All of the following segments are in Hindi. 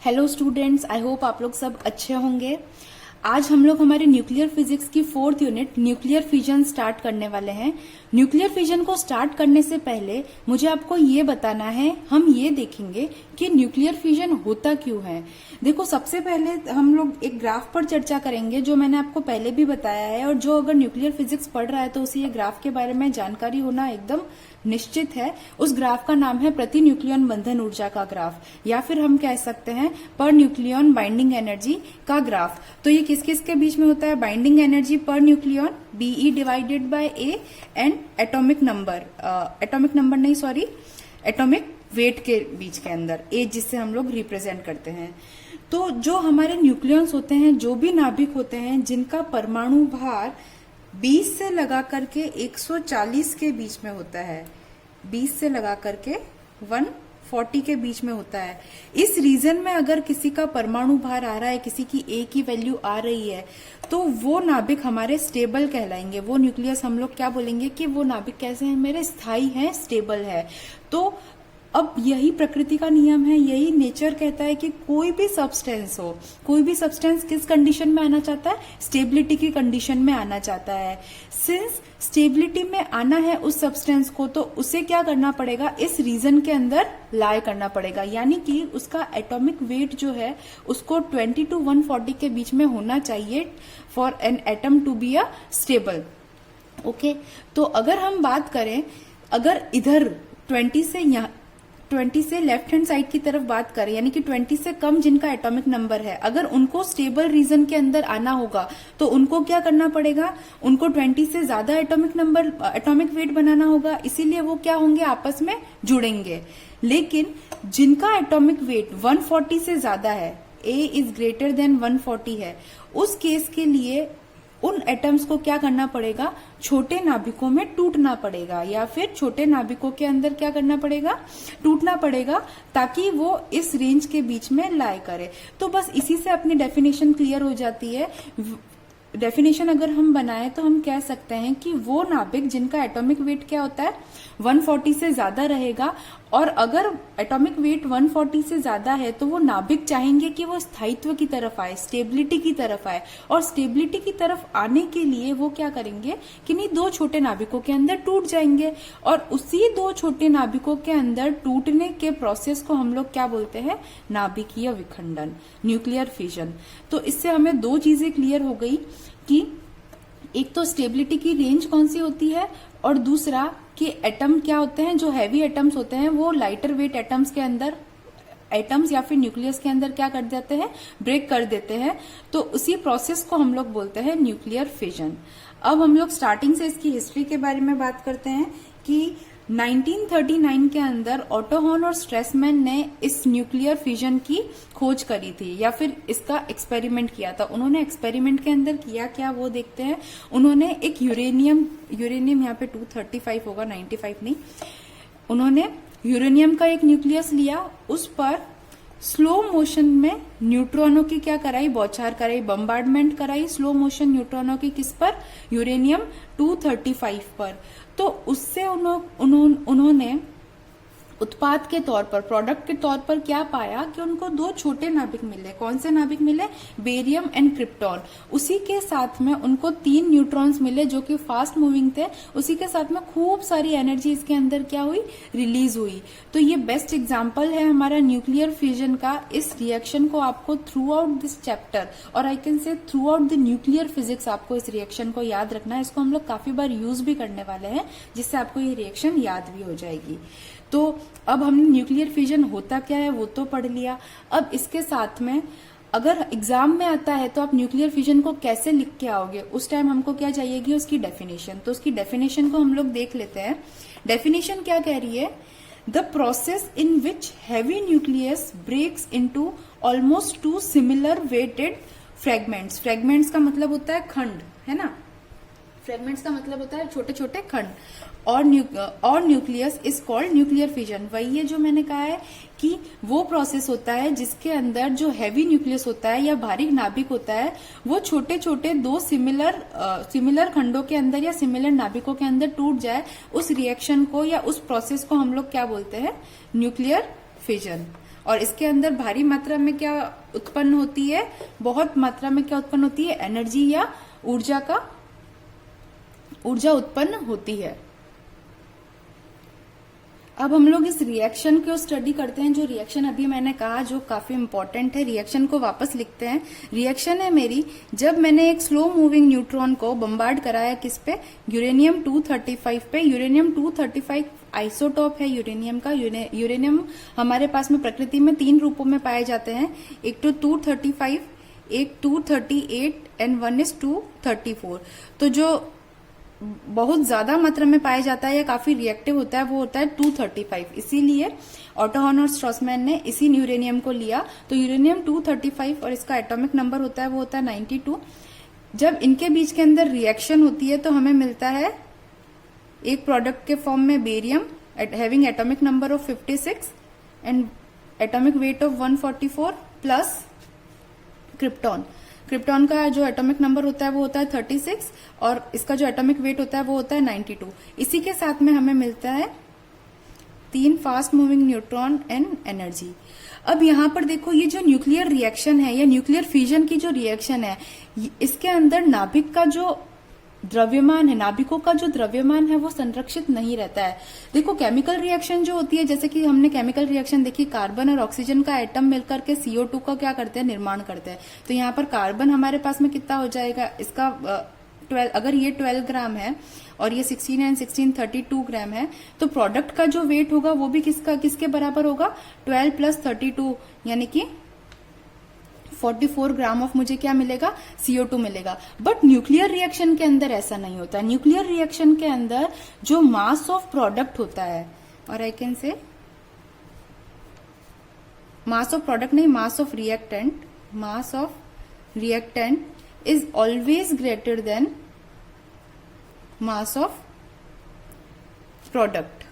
हेलो स्टूडेंट्स, आई होप आप लोग सब अच्छे होंगे। आज हम लोग हमारे न्यूक्लियर फिजिक्स की 4th unit nuclear fission start करने वाले हैं। न्यूक्लियर फिजन को स्टार्ट करने से पहले मुझे आपको ये बताना है, हम ये देखेंगे कि न्यूक्लियर फिजन होता क्यों है। देखो, सबसे पहले हम लोग एक ग्राफ पर चर्चा करेंगे जो मैंने आपको पहले भी बताया है, और जो अगर न्यूक्लियर फिजिक्स पढ़ रहा है तो उसे ये ग्राफ के बारे में जानकारी होना एकदम निश्चित है। उस ग्राफ का नाम है प्रति न्यूक्लियन बंधन ऊर्जा का ग्राफ, या फिर हम कह सकते हैं पर न्यूक्लियन बाइंडिंग एनर्जी का ग्राफ। तो ये किस किस के बीच में होता है? Binding energy per nucleon BE divided by A and atomic weight के बीच के अंदर A, जिससे हम लोग रिप्रेजेंट करते हैं। तो जो हमारे न्यूक्लियंस होते हैं, जो भी नाभिक होते हैं जिनका परमाणु भार 20 से लगा करके 140 के बीच में होता है, 20 से लगा करके 140 के बीच में होता है। इस रीजन में अगर किसी का परमाणु भार आ रहा है, किसी की A की वैल्यू आ रही है, तो वो नाभिक हमारे स्टेबल कहलाएंगे। वो न्यूक्लियस हम लोग क्या बोलेंगे कि वो नाभिक कैसे हैं? मेरे स्थायी हैं, स्टेबल है। तो अब यही प्रकृति का नियम है, यही नेचर कहता है कि कोई भी सब्सटेंस हो, कोई भी सब्सटेंस किस कंडीशन में आना चाहता है? स्टेबिलिटी की कंडीशन में आना चाहता है। सिंस स्टेबिलिटी में आना है उस सब्सटेंस को, तो उसे क्या करना पड़ेगा? इस रीजन के अंदर लाई करना पड़ेगा, यानी कि उसका एटॉमिक वेट जो है उसको 20 to 140 के बीच में होना चाहिए for an atom to be a stable. Okay, तो अगर हम बात करें, अगर इधर 20 से लेफ्ट हैंड साइड की तरफ बात करें, यानी कि 20 से कम जिनका एटॉमिक नंबर है, अगर उनको स्टेबल रीजन के अंदर आना होगा तो उनको क्या करना पड़ेगा? उनको 20 से ज्यादा एटॉमिक वेट बनाना होगा, इसीलिए वो क्या होंगे? आपस में जुड़ेंगे। लेकिन जिनका एटॉमिक वेट 140 से ज्यादा है, A इज ग्रेटर देन 140 है, उस केस के लिए उन एटम्स को क्या करना पड़ेगा? छोटे नाभिकों में टूटना पड़ेगा, या फिर छोटे नाभिकों के अंदर क्या करना पड़ेगा? टूटना पड़ेगा, ताकि वो इस रेंज के बीच में लाई करे। तो बस इसी से अपनी डेफिनेशन क्लियर हो जाती है। डेफिनेशन अगर हम बनाएं तो हम कह सकते हैं कि वो नाभिक जिनका एटॉमिक वेट क्या होता है? 140 से ज्यादा रहेगा, और अगर एटॉमिक वेट 140 से ज्यादा है तो वो नाभिक चाहेंगे कि वो स्थायित्व की तरफ आए, स्टेबिलिटी की तरफ आए। और स्टेबिलिटी की तरफ आने के लिए वो क्या करेंगे कि नहीं, दो छोटे नाभिकों के अंदर टूट जाएंगे, और उसी दो छोटे नाभिकों के अंदर टूटने के प्रोसेस को हम लोग क्या बोलते हैं? नाभिकीय विखंडन, न्यूक्लियर फिजन। तो इससे हमें दो चीजें क्लियर हो गई कि एक तो स्टेबिलिटी की रेंज कौन सी होती है, और दूसरा कि एटम क्या होते हैं, जो हैवी एटम्स होते हैं वो लाइटर वेट एटम्स के अंदर, एटम्स या फिर न्यूक्लियस के अंदर क्या कर देते हैं? ब्रेक कर देते हैं। तो उसी प्रोसेस को हम लोग बोलते हैं न्यूक्लियर फिजन। अब हम लोग स्टार्टिंग से इसकी हिस्ट्री के बारे में बात करते हैं कि 1939 के अंदर ऑटो हॉर्न और स्ट्रेसमैन ने इस न्यूक्लियर फिजन की खोज करी थी, या फिर इसका एक्सपेरिमेंट किया था। उन्होंने एक्सपेरिमेंट के अंदर किया क्या, वो देखते हैं। उन्होंने एक यूरेनियम यहाँ पे 235 होगा, 95 नहीं। उन्होंने यूरेनियम का एक न्यूक्लियस लिया, उस पर स्लो मोशन में न्यूट्रॉनों की क्या कराई? बौछार कराई, बम्बार्डमेंट कराई स्लो मोशन न्यूट्रॉनों की। किस पर? यूरेनियम 235 पर। तो उससे उन्होंने उत्पाद के तौर पर, प्रोडक्ट के तौर पर क्या पाया कि उनको दो छोटे नाभिक मिले। कौन से नाभिक मिले? Barium and krypton. उसी के साथ में उनको 3 न्यूट्रॉन्स मिले जो कि फास्ट मूविंग थे। उसी के साथ में खूब सारी एनर्जी इसके अंदर क्या हुई? रिलीज हुई। तो ये बेस्ट एग्जांपल है हमारा न्यूक्लियर फ्यूजन का। इस रिएक्शन को आपको थ्रू आउट दिस चैप्टर, और I can say through out the nuclear physics, आपको इस रिएक्शन को याद रखना है। इसको हम लोग काफी बार यूज भी करने वाले हैं, जिससे आपको ये रिएक्शन याद भी हो जाएगी। तो अब हमने न्यूक्लियर फिजन होता क्या है वो तो पढ़ लिया। अब इसके साथ में अगर एग्जाम में आता है तो आप न्यूक्लियर फिजन को कैसे लिख के आओगे, उस टाइम हमको क्या चाहिएगी? उसकी डेफिनेशन। तो उसकी डेफिनेशन को हम लोग देख लेते हैं। डेफिनेशन क्या कह रही है? The process in which heavy nucleus breaks into almost 2 similar weighted fragments. Fragments का मतलब होता है खंड, है ना? फ्रेगमेंट्स का मतलब होता है छोटे छोटे खंड। और nucleus is called nuclear fission. वही है जो मैंने कहा है कि वो प्रोसेस होता है जिसके अंदर जो हैवी न्यूक्लियस होता है या भारी नाभिक होता है, वो छोटे छोटे दो सिमिलर खंडों के अंदर या सिमिलर नाभिकों के अंदर टूट जाए। उस रिएक्शन को या उस प्रोसेस को हम लोग क्या बोलते हैं? Nuclear fission. और इसके अंदर भारी मात्रा में क्या उत्पन्न होती है, बहुत मात्रा में क्या उत्पन्न होती है, एनर्जी या ऊर्जा उत्पन्न होती है। अब हम लोग इस रिएक्शन को स्टडी करते हैं। जो रिएक्शन अभी मैंने कहा जो काफी इंपॉर्टेंट है, रिएक्शन को वापस लिखते हैं। रिएक्शन है मेरी, जब मैंने एक स्लो मूविंग न्यूट्रॉन को बम्बार्ड कराया किस पे, यूरेनियम 235 पे। यूरेनियम 235 आइसोटोप है यूरेनियम का। यूरेनियम हमारे पास में प्रकृति में 3 रूपों में पाए जाते हैं, एक तो 235, एक 238 एंड 1 is 234। तो जो बहुत ज्यादा मात्रा में पाया जाता है या काफी रिएक्टिव होता है वो होता है 235। इसीलिए ऑटो हॉर्न और स्ट्रॉसमैन ने इसी यूरेनियम को लिया। तो यूरेनियम 235 और इसका एटॉमिक नंबर होता है वो होता है 92। जब इनके बीच के अंदर रिएक्शन होती है तो हमें मिलता है एक प्रोडक्ट के फॉर्म में barium having atomic number of 56 and atomic weight of 144 plus krypton. Krypton का जो एटॉमिक नंबर होता है वो होता है 36 और इसका जो एटॉमिक वेट होता है वो होता है 92। इसी के साथ में हमें मिलता है 3 fast moving neutron and energy. अब यहाँ पर देखो ये जो न्यूक्लियर रिएक्शन है या न्यूक्लियर फ्यूजन की जो रिएक्शन है, इसके अंदर नाभिक का जो द्रव्यमान है, नाभिकों का जो द्रव्यमान है वो संरक्षित नहीं रहता है। देखो केमिकल रिएक्शन जो होती है, जैसे कि हमने केमिकल रिएक्शन देखी, कार्बन और ऑक्सीजन का एटम मिलकर के CO2 का क्या करते हैं, निर्माण करते हैं। तो यहाँ पर कार्बन हमारे पास में कितना हो जाएगा, इसका 12, अगर ये 12 ग्राम है और ये 16 एंड 16 32 ग्राम है, तो प्रोडक्ट का जो वेट होगा वो भी किसके बराबर होगा, 12 प्लस 32 यानी कि 44 ग्राम ऑफ मुझे क्या मिलेगा, CO2 मिलेगा। बट न्यूक्लियर रिएक्शन के अंदर ऐसा नहीं होता। न्यूक्लियर रिएक्शन के अंदर जो मास ऑफ प्रोडक्ट होता है, और I can say mass of product नहीं, मास of reactant is always greater then mass of product,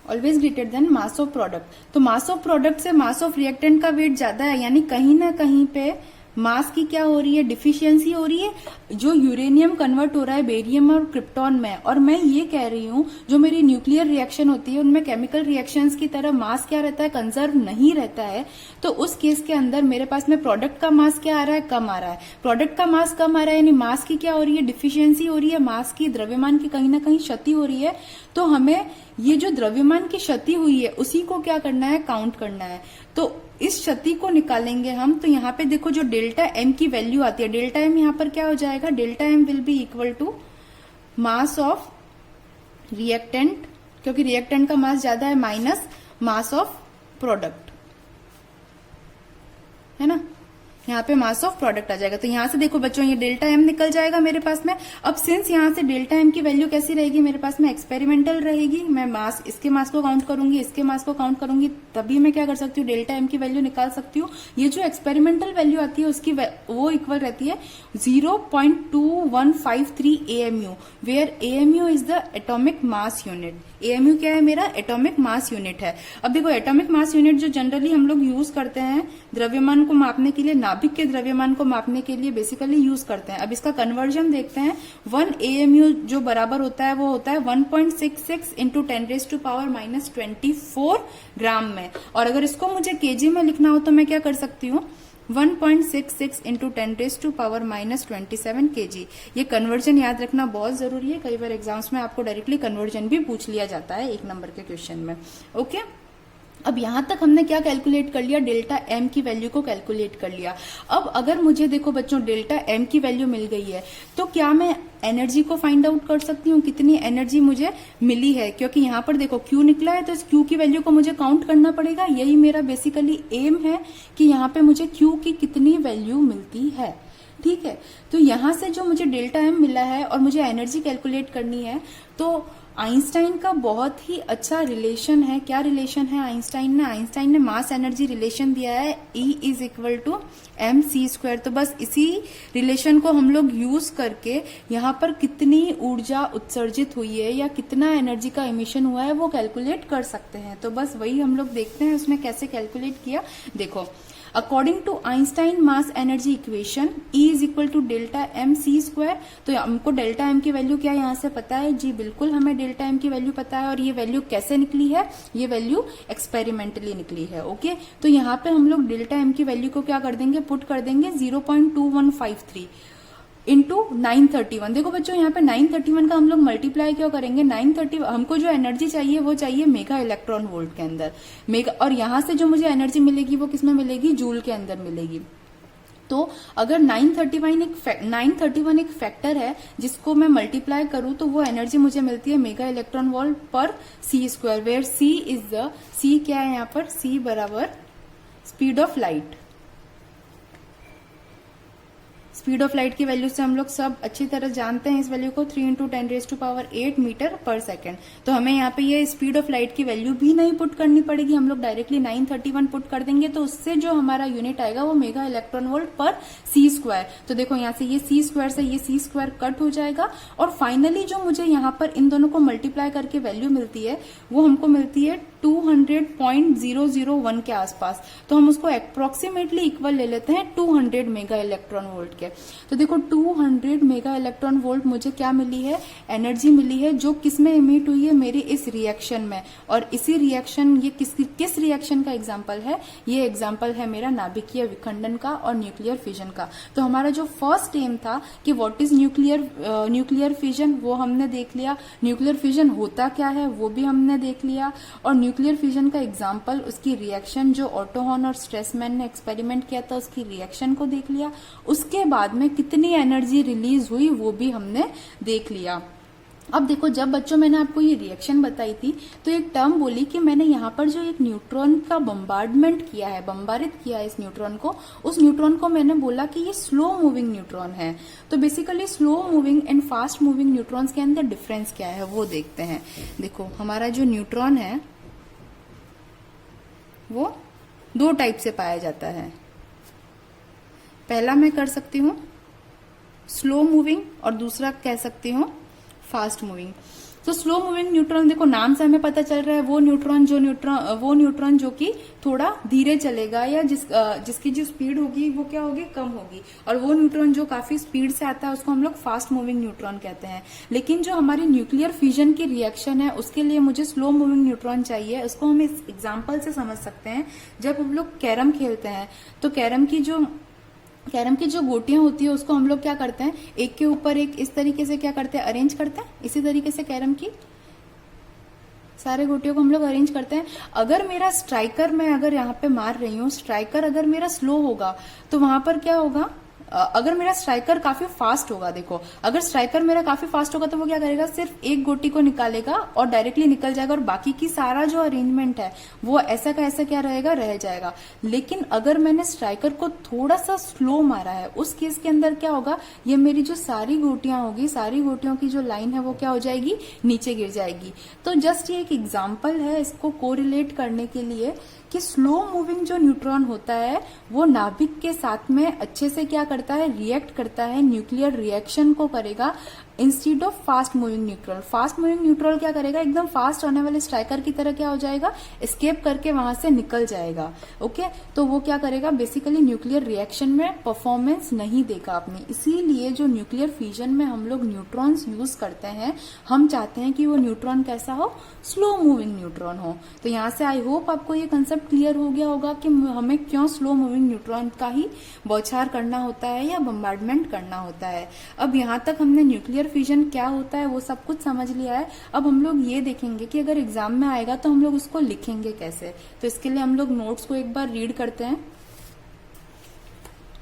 always greater then mass of product. तो मास ऑफ प्रोडक्ट से मास ऑफ रिएक्टेंट का वेट ज्यादा है, यानी कहीं ना कहीं पे मास की क्या हो रही है, डिफिशियंसी हो रही है। जो यूरेनियम कन्वर्ट हो रहा है बेरियम और क्रिप्टॉन में, और मैं ये कह रही हूं जो मेरी न्यूक्लियर रिएक्शन होती है उनमें केमिकल रिएक्शंस की तरह मास क्या रहता है, कंजर्व नहीं रहता है। तो उस केस के अंदर मेरे पास में प्रोडक्ट का मास क्या आ रहा है, कम आ रहा है। प्रोडक्ट का मास कम आ रहा है यानी मास की क्या हो रही है, डिफिशियंसी हो रही है, मास की, द्रव्यमान की कहीं ना कहीं क्षति हो रही है। तो हमें ये जो द्रव्यमान की क्षति हुई है उसी को क्या करना है, काउंट करना है। तो इस क्षति को निकालेंगे हम। तो यहाँ पे देखो जो डेल्टा एम की वैल्यू आती है, डेल्टा एम यहाँ पर क्या हो जाएगा, delta M will be equal to mass of reactant, क्योंकि रिएक्टेंट का मास ज्यादा है, माइनस मास ऑफ प्रोडक्ट, है ना। यहाँ पे मास ऑफ प्रोडक्ट आ जाएगा। तो यहाँ से देखो बच्चों ये डेल्टा एम निकल जाएगा मेरे पास में। अब सिंस यहाँ से डेल्टा एम की वैल्यू कैसी रहेगी मेरे पास में, एक्सपेरिमेंटल रहेगी। मैं मास, इसके मास को काउंट करूंगी, इसके मास को काउंट करूंगी, तभी मैं क्या कर सकती हूँ, डेल्टा एम की वैल्यू निकाल सकती हूँ। ये जो एक्सपेरिमेंटल वैल्यू आती है उसकी वो इक्वल रहती है 0.2153 AMU, where AMU is the atomic mass unit. AMU क्या है, मेरा एटॉमिक मास यूनिट है। अब देखो एटॉमिक मास यूनिट जो जनरली हम लोग यूज करते हैं द्रव्यमान को मापने के लिए, नाभिक के द्रव्यमान को मापने के लिए बेसिकली यूज करते हैं। अब इसका कन्वर्जन देखते हैं। 1 AMU जो बराबर होता है वो होता है 1.66 इंटू 10⁻⁻24 ग्राम में। और अगर इसको मुझे केजी में लिखना हो तो मैं क्या कर सकती हूँ, 1.66 इंटू 10⁻⁻27 kg। ये कन्वर्जन याद रखना बहुत जरूरी है। कई बार एग्जाम्स में आपको डायरेक्टली कन्वर्जन भी पूछ लिया जाता है 1 नंबर के क्वेश्चन में। ओके, अब यहां तक हमने क्या कैलकुलेट कर लिया, डेल्टा एम की वैल्यू को कैलकुलेट कर लिया। अब अगर मुझे देखो बच्चों डेल्टा एम की वैल्यू मिल गई है तो क्या मैं एनर्जी को फाइंड आउट कर सकती हूँ, कितनी एनर्जी मुझे मिली है। क्योंकि यहाँ पर देखो क्यू निकला है तो इस क्यू की वैल्यू को मुझे काउंट करना पड़ेगा। यही मेरा बेसिकली एम है कि यहाँ पे मुझे क्यू की कितनी वैल्यू मिलती है। ठीक है, तो यहां से जो मुझे डेल्टा एम मिला है और मुझे एनर्जी कैलकुलेट करनी है, तो आइंस्टाइन का बहुत ही अच्छा रिलेशन है। क्या रिलेशन है आइंस्टाइन ने मास एनर्जी रिलेशन दिया है, E is equal to mc²। तो बस इसी रिलेशन को हम लोग यूज करके यहाँ पर कितनी ऊर्जा उत्सर्जित हुई है या कितना एनर्जी का इमिशन हुआ है वो कैलकुलेट कर सकते हैं। तो बस वही हम लोग देखते हैं उसने कैसे कैलकुलेट किया। देखो, according to Einstein mass energy equation E is equal to delta mc²। तो हमको डेल्टा एम की वैल्यू क्या यहाँ से पता है जी, बिल्कुल हमें डेल्टा डेल्टा एम की वैल्यू पता है, और ये वैल्यू कैसे निकली है, ये वैल्यू एक्सपेरिमेंटली निकली है। ओके, तो यहाँ पे हम लोग डेल्टा एम की वैल्यू को क्या कर देंगे, पुट कर देंगे 0.2153 इंटू 931। देखो बच्चों यहाँ पे 931 का हम लोग मल्टीप्लाई क्यों करेंगे, 930 हमको जो एनर्जी चाहिए वो चाहिए मेगा इलेक्ट्रॉन वोल्ट के अंदर, मेगा, और यहां से जो मुझे एनर्जी मिलेगी वो किसमें मिलेगी, जूल के अंदर मिलेगी। तो अगर 931 एक फैक्टर है जिसको मैं मल्टीप्लाई करूं तो वो एनर्जी मुझे मिलती है मेगा इलेक्ट्रॉन वोल्ट पर सी स्क्वायर, वेयर सी क्या है यहाँ पर, सी बराबर speed of light. Speed of light की वैल्यू से हम लोग सब अच्छी तरह जानते हैं इस वैल्यू को, 3 × 10⁸ मीटर पर सेकेंड। तो हमें यहाँ पे ये स्पीड ऑफ लाइट की वैल्यू भी नहीं पुट करनी पड़ेगी, हम लोग डायरेक्टली 931 पुट कर देंगे, तो उससे जो हमारा यूनिट आएगा वो मेगा इलेक्ट्रॉन वोल्ट पर सी स्क्वायर। तो देखो यहाँ से ये सी स्क्वायर से ये सी स्क्वायर कट हो जाएगा, और फाइनली जो मुझे यहाँ पर इन दोनों को मल्टीप्लाई करके वैल्यू मिलती है वो हमको मिलती है 200.001 के आसपास। तो हम उसको अप्रोक्सीमेटली इक्वल ले लेते हैं 200 मेगा इलेक्ट्रॉन वोल्ट के। तो देखो 200 मेगा इलेक्ट्रॉन वोल्ट मुझे क्या मिली है, एनर्जी मिली है, जो किसमें इमिट हुई है, मेरी इस रिएक्शन में। और इसी रिएक्शन, ये किस रिएक्शन का एग्जाम्पल है, ये एग्जाम्पल है मेरा नाभिकीय विखंडन का और न्यूक्लियर फिजन का। तो हमारा जो फर्स्ट एम था कि व्हाट इज न्यूक्लियर फिजन, वो हमने देख लिया, न्यूक्लियर फिजन होता क्या है वो भी हमने देख लिया, और न्यूक्लियर फिजन का एग्जाम्पल, उसकी रिएक्शन जो ऑटो हॉर्न और स्ट्रेसमैन ने एक्सपेरिमेंट किया था उसकी रिएक्शन को देख लिया। उसके बाद में कितनी एनर्जी रिलीज हुई वो भी हमने देख लिया। अब देखो, जब बच्चों मैंने आपको ये रिएक्शन बताई थी तो एक टर्म बोली कि मैंने यहाँ पर जो एक न्यूट्रॉन का बम्बार्डमेंट किया है, बम्बारित किया है इस न्यूट्रॉन को, उस न्यूट्रॉन को मैंने बोला कि ये स्लो मूविंग न्यूट्रॉन है। तो basically slow moving and fast moving neutrons के अंदर डिफरेंस क्या है वो देखते हैं। देखो, हमारा जो न्यूट्रॉन है वो दो टाइप से पाया जाता है। पहला मैं कर सकती हूँ स्लो मूविंग, और दूसरा कह सकती हूँ फास्ट मूविंग। तो स्लो मूविंग न्यूट्रॉन, देखो नाम से हमें पता चल रहा है वो न्यूट्रॉन जो कि थोड़ा धीरे चलेगा, या जिसकी जो स्पीड होगी वो क्या होगी, कम होगी। और वो न्यूट्रॉन जो काफी स्पीड से आता है उसको हम लोग फास्ट मूविंग न्यूट्रॉन कहते हैं। लेकिन जो हमारी न्यूक्लियर फिजन की रिएक्शन है उसके लिए मुझे स्लो मूविंग न्यूट्रॉन चाहिए। उसको हम इस एग्जाम्पल से समझ सकते हैं। जब हम लोग कैरम खेलते हैं तो कैरम की जो गोटियां होती है उसको हम लोग क्या करते हैं, एक के ऊपर एक इस तरीके से क्या करते हैं, अरेंज करते हैं। इसी तरीके से कैरम की सारे गोटियों को हम लोग अरेंज करते हैं। अगर मेरा स्ट्राइकर, मैं अगर यहाँ पे मार रही हूँ, स्ट्राइकर अगर मेरा स्लो होगा तो वहां पर क्या होगा, अगर मेरा स्ट्राइकर काफी फास्ट होगा, देखो अगर स्ट्राइकर मेरा काफी फास्ट होगा तो वो क्या करेगा, सिर्फ एक गोटी को निकालेगा और डायरेक्टली निकल जाएगा, और बाकी की सारा जो अरेंजमेंट है वो ऐसा का ऐसा क्या रहेगा, रह जाएगा। लेकिन अगर मैंने स्ट्राइकर को थोड़ा सा स्लो मारा है, उस केस के अंदर क्या होगा, ये मेरी जो सारी गोटियां होगी, सारी गोटियों की जो लाइन है वो क्या हो जाएगी, नीचे गिर जाएगी। तो जस्ट ये एक एग्जाम्पल है इसको कोरिलेट करने के लिए कि स्लो मूविंग जो न्यूट्रॉन होता है वो नाभिक के साथ में अच्छे से क्या करता है, रिएक्ट करता है, न्यूक्लियर रिएक्शन को करेगा instead of fast moving neutron. Fast moving neutron क्या करेगा, एकदम फास्ट आने वाले स्ट्राइकर की तरह क्या हो जाएगा, एस्केप करके वहां से निकल जाएगा। ओके, तो वो क्या करेगा, बेसिकली न्यूक्लियर रिएक्शन में परफॉर्मेंस नहीं देगा अपनी। इसीलिए जो न्यूक्लियर फ्यूजन में हम लोग न्यूट्रॉन्स यूज करते हैं, हम चाहते हैं कि वो न्यूट्रॉन कैसा हो, स्लो मूविंग न्यूट्रॉन हो। तो यहाँ से आई होप आपको ये कंसेप्ट क्लियर हो गया होगा कि हमें क्यों स्लो मूविंग न्यूट्रॉन का ही बौछार करना होता है या बम्बार्डमेंट करना होता है। अब यहाँ तक हमने न्यूक्लियर फ्यूजन क्या होता है वो सब कुछ समझ लिया है। अब हम लोग ये देखेंगे कि अगर एग्जाम में आएगा तो हम लोग उसको लिखेंगे कैसे। तो इसके लिए हम लोग नोट्स को एक बार रीड करते हैं।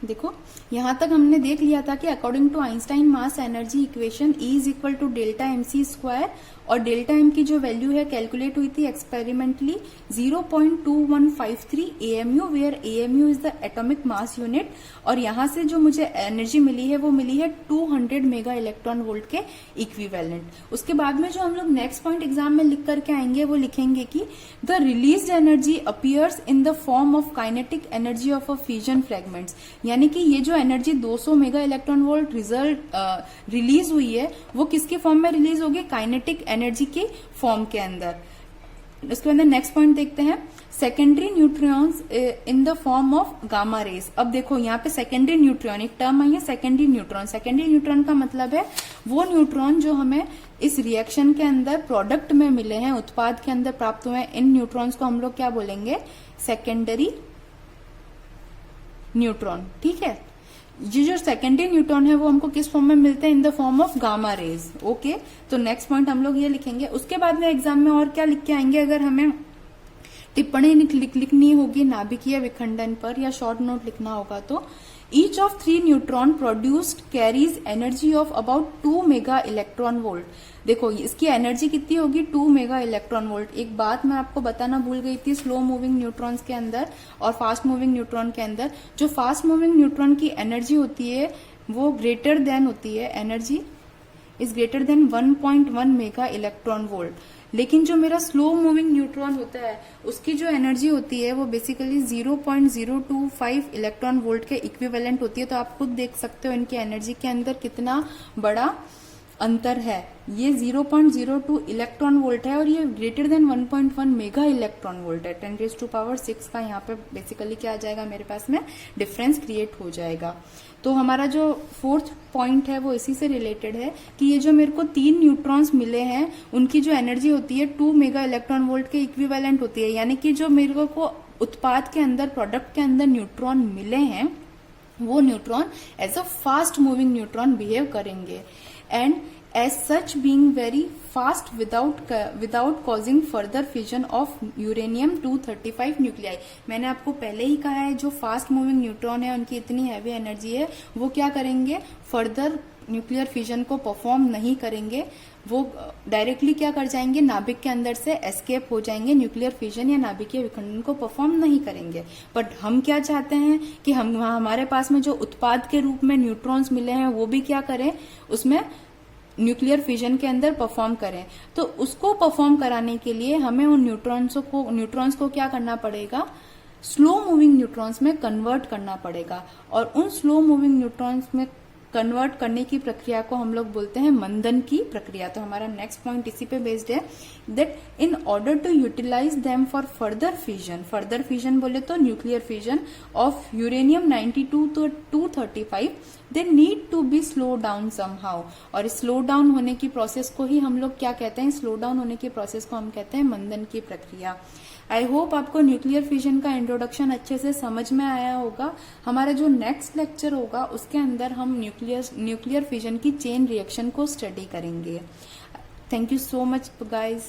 देखो, यहां तक हमने देख लिया था कि according to Einstein mass energy equation E is equal to delta mc square, और डेल्टा m की जो वैल्यू है कैलकुलेट हुई थी experimentally 0.2153 AMU, where AMU is the atomic mass unit. और यहां से जो मुझे एनर्जी मिली है वो मिली है 200 मेगा इलेक्ट्रॉन वोल्ट के इक्विवेलेंट। उसके बाद में जो हम लोग नेक्स्ट पॉइंट एग्जाम में लिख करके आएंगे वो लिखेंगे कि the released energy appears in the form of kinetic energy of a fusion fragments. यानी कि ये जो energy 200 mega electron volt release हुई है वो किसके फॉर्म में रिलीज होगी, काइनेटिक एनर्जी के फॉर्म के अंदर। उसके बाद नेक्स्ट पॉइंट देखते हैं, secondary neutrons in the form of gamma rays. अब देखो यहाँ पे सेकेंडरी न्यूट्रॉन, एक टर्म आई है सेकेंडरी न्यूट्रॉन। सेकेंडरी न्यूट्रॉन का मतलब है वो न्यूट्रॉन जो हमें इस रिएक्शन के अंदर प्रोडक्ट में मिले हैं, उत्पाद के अंदर प्राप्त हुए हैं, इन न्यूट्रॉन्स को हम लोग क्या बोलेंगे, सेकेंडरी न्यूट्रॉन। ठीक है, ये जो सेकेंडरी न्यूट्रॉन है वो हमको किस फॉर्म में मिलते हैं, in the form of gamma rays. Okay, तो नेक्स्ट पॉइंट हम लोग ये लिखेंगे। उसके बाद में एग्जाम में और क्या लिख के आएंगे, अगर हमें टिप्पणी लिखनी होगी नाभिकीय विखंडन पर या शॉर्ट नोट लिखना होगा, तो each of 3 neutron produced carries energy of about 2 mega electron volt. देखो इसकी एनर्जी कितनी होगी, 2 मेगा इलेक्ट्रॉन वोल्ट। एक बात मैं आपको बताना भूल गई थी, स्लो मूविंग न्यूट्रॉन्स के अंदर और फास्ट मूविंग न्यूट्रॉन के अंदर, जो फास्ट मूविंग न्यूट्रॉन की एनर्जी होती है वो ग्रेटर देन होती है, energy is greater than 1.1 mega electron volt. लेकिन जो मेरा स्लो मूविंग न्यूट्रॉन होता है उसकी जो एनर्जी होती है वो बेसिकली 0.025 इलेक्ट्रॉन वोल्ट के इक्विवेलेंट होती है। तो आप खुद देख सकते हो इनकी एनर्जी के अंदर कितना बड़ा अंतर है। ये 0.02 इलेक्ट्रॉन वोल्ट है और ये greater than 1.1 mega electron volt है। 10⁶ का यहाँ पे बेसिकली क्या आ जाएगा, मेरे पास में डिफरेंस क्रिएट हो जाएगा। तो हमारा जो 4th पॉइंट है वो इसी से रिलेटेड है कि ये जो मेरे को 3 न्यूट्रॉन्स मिले हैं उनकी जो एनर्जी होती है 2 मेगा इलेक्ट्रॉन वोल्ट के इक्विवेलेंट होती है। यानी कि जो मेरे को उत्पाद के अंदर, प्रोडक्ट के अंदर न्यूट्रॉन मिले हैं वो neutron as a fast moving neutron behave करेंगे and as such being very fast without causing further fission of uranium 235 nuclei। मैंने आपको पहले ही कहा है जो फास्ट मूविंग न्यूट्रॉन है उनकी इतनी हैवी एनर्जी है, वो क्या करेंगे, फर्दर न्यूक्लियर फिजन को परफॉर्म नहीं करेंगे, वो डायरेक्टली क्या कर जाएंगे, नाभिक के अंदर से एस्केप हो जाएंगे, न्यूक्लियर फिजन या नाभिकीय विखंडन को परफॉर्म नहीं करेंगे। बट हम क्या चाहते हैं कि हम हमारे पास में जो उत्पाद के रूप में न्यूट्रॉन्स मिले हैं वो भी क्या करें, उसमें न्यूक्लियर फिजन के अंदर परफॉर्म करें। तो उसको परफॉर्म कराने के लिए हमें उन न्यूट्रॉन्स को क्या करना पड़ेगा, स्लो मूविंग न्यूट्रॉन्स में कन्वर्ट करना पड़ेगा। और उन स्लो मूविंग न्यूट्रॉन्स में कन्वर्ट करने की प्रक्रिया को हम लोग बोलते हैं मंदन की प्रक्रिया। तो हमारा नेक्स्ट पॉइंट इसी पे बेस्ड है, that in order to utilize them for further fission बोले तो nuclear fission of uranium 92 to 235 they need to be slow down somehow. और स्लो डाउन होने की प्रोसेस को ही हम लोग क्या कहते हैं, स्लो डाउन होने की प्रोसेस को हम कहते हैं मंदन की प्रक्रिया। आई होप आपको न्यूक्लियर फिजन का इंट्रोडक्शन अच्छे से समझ में आया होगा। हमारा जो नेक्स्ट लेक्चर होगा उसके अंदर हम न्यूक्लियर फिजन की चेन रिएक्शन को स्टडी करेंगे। Thank you so much guys.